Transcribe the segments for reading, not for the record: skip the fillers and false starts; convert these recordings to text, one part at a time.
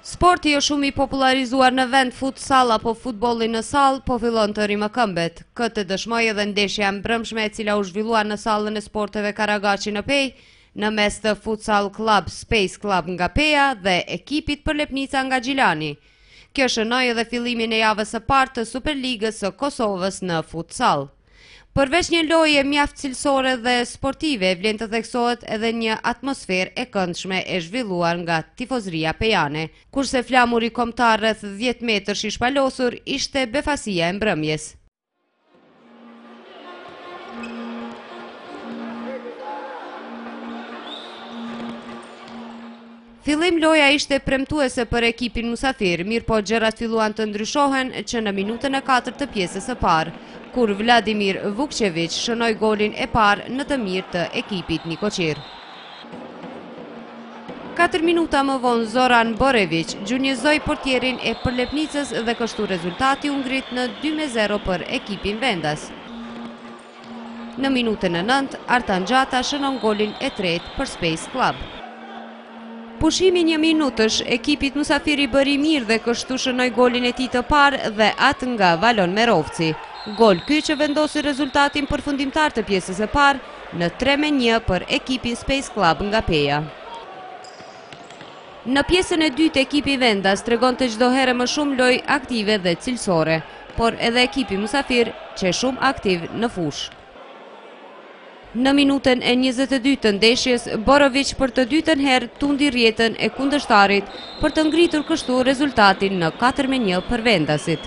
Sporti jo shumë i popularizuar në vend futsal apo futbolli në sallë po fillon të rrimë këmbet. Këtë dëshmoi edhe ndeshja e mbrëmshme e cila u zhvillua në sallën e sporteve Karagaçi në Pej, në mes të Futsal Club Space Club nga Peja dhe ekipit Përlepnica nga Gjilani. Kjo shënoi edhe fillimin e javës së parë të Superligës së Kosovës në futsal. Përveç një loje mjaft cilësore dhe sportive, vlen të theksohet edhe një atmosferë e këndshme e zhvilluar nga tifozëria pejane, kurse flamuri kombëtar rreth 10 metësh i shpalosur ishte befasia e mbrëmjes. Fillim loja ishte premtuese për ekipin musafir, mirë po gjërat filluan të ndryshohen që në minutën e 4 të pjesës së parë, kur Vladimir Vukčević shënoi golin e parë në të mirë të ekipit Nikoqir. 4 minuta më vonë Zoran Borević gjunjëzoi portierin e Përlepnicës dhe kështu rezultati u ngrit në 2-0 për ekipin vendas. Në minutën e 9, Artan Gjata shënon golin e tretë për Space Club. Pushimi një minutësh, ekipit musafiri bëri mirë dhe kështu shënoi golin e tij të parë dhe atë nga Valon Merovci. Gol ky që vendosi rezultatin përfundimtar të pjesës së parë në 3-1 për ekipin Space Club nga Peja. Në pjesën e dytë ekipi vendas tregonte çdo herë më shumë lojë aktive dhe cilësore, por edhe ekipi musafir që shumë aktiv në fushë. Në minutën e 22 të ndeshjes, Borović për të dytën herë tundi rrjetën e kundërshtarit për të ngritur kështu rezultatin në 4-1 për vendasit.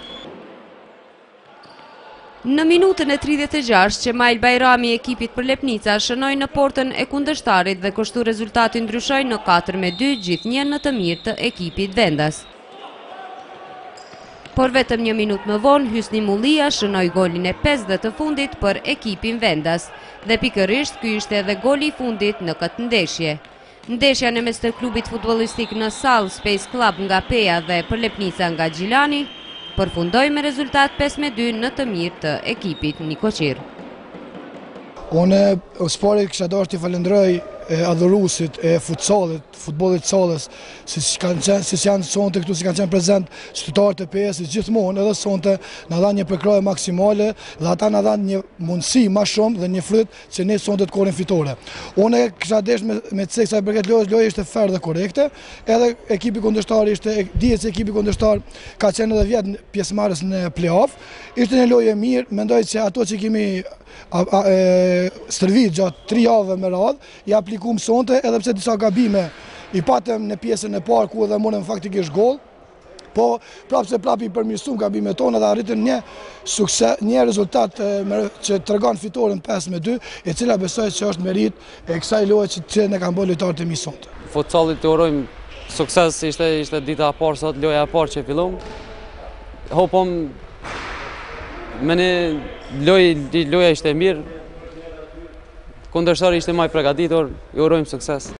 Në minutën e 36, Qemail Bajrami ekipit Përlepnica shënoi në portën e kundërshtarit dhe kështu rezultati ndryshoi në 4-2 gjithnjë në të mirë të ekipit vendas. Por vetëm një minutë më vonë, Hysni Mullia shënoi golin e 50 të fundit për ekipin vendas dhe pikërisht ky ishte edhe goli i fundit në këtë ndeshje. Ndeshja në mes të klubit futbollistik në sallë Space Club nga Peja dhe Përlepnica nga Gjilani përfundoi me rezultat 5-2 në të mirë të ekipit Nikoqir. Unë sportit kisha dashur t'i falenderoj adhuruesit e futsallit, futbollit sallës, si janë sonte këtu, si kanë qenë prezent qytetarët e Pejës, gjithmonë edhe sonte na dhanë një përkrahje maksimale dhe ata na dhanë një mundësi më shumë dhe një fryt që ne sonte të korrim fitore. Unë kisha dashur me të sa i përket lojës, loja ishte fair dhe korrekte, edhe ekipi kundërshtar dihet se ekipi kundërshtar ka qenë edhe vjet pjesëmarrës në play-off. Ishte një lojë e mirë, mendoj se ato që kemi stërvit gjatë 3 javëve me radhë, i aplikum sonte edhe pse disa gabime i patëm në pjesën e parë ku edhe morëm faktikisht gol, po prapë i përmirësuam gabimet tona dhe arritëm një sukses, një rezultat që tregon fitoren 5-2, e cila besoj që është merit e kësaj loje që ne kanë bërë lojtarët e mi sonte. Futsallit të urojmë sukses, ishte dita e parë sot, loja e parë që fillom. Hopom me një loja ishte mirë, kundërshtari ishte më i përgatitur, i urojmë sukses.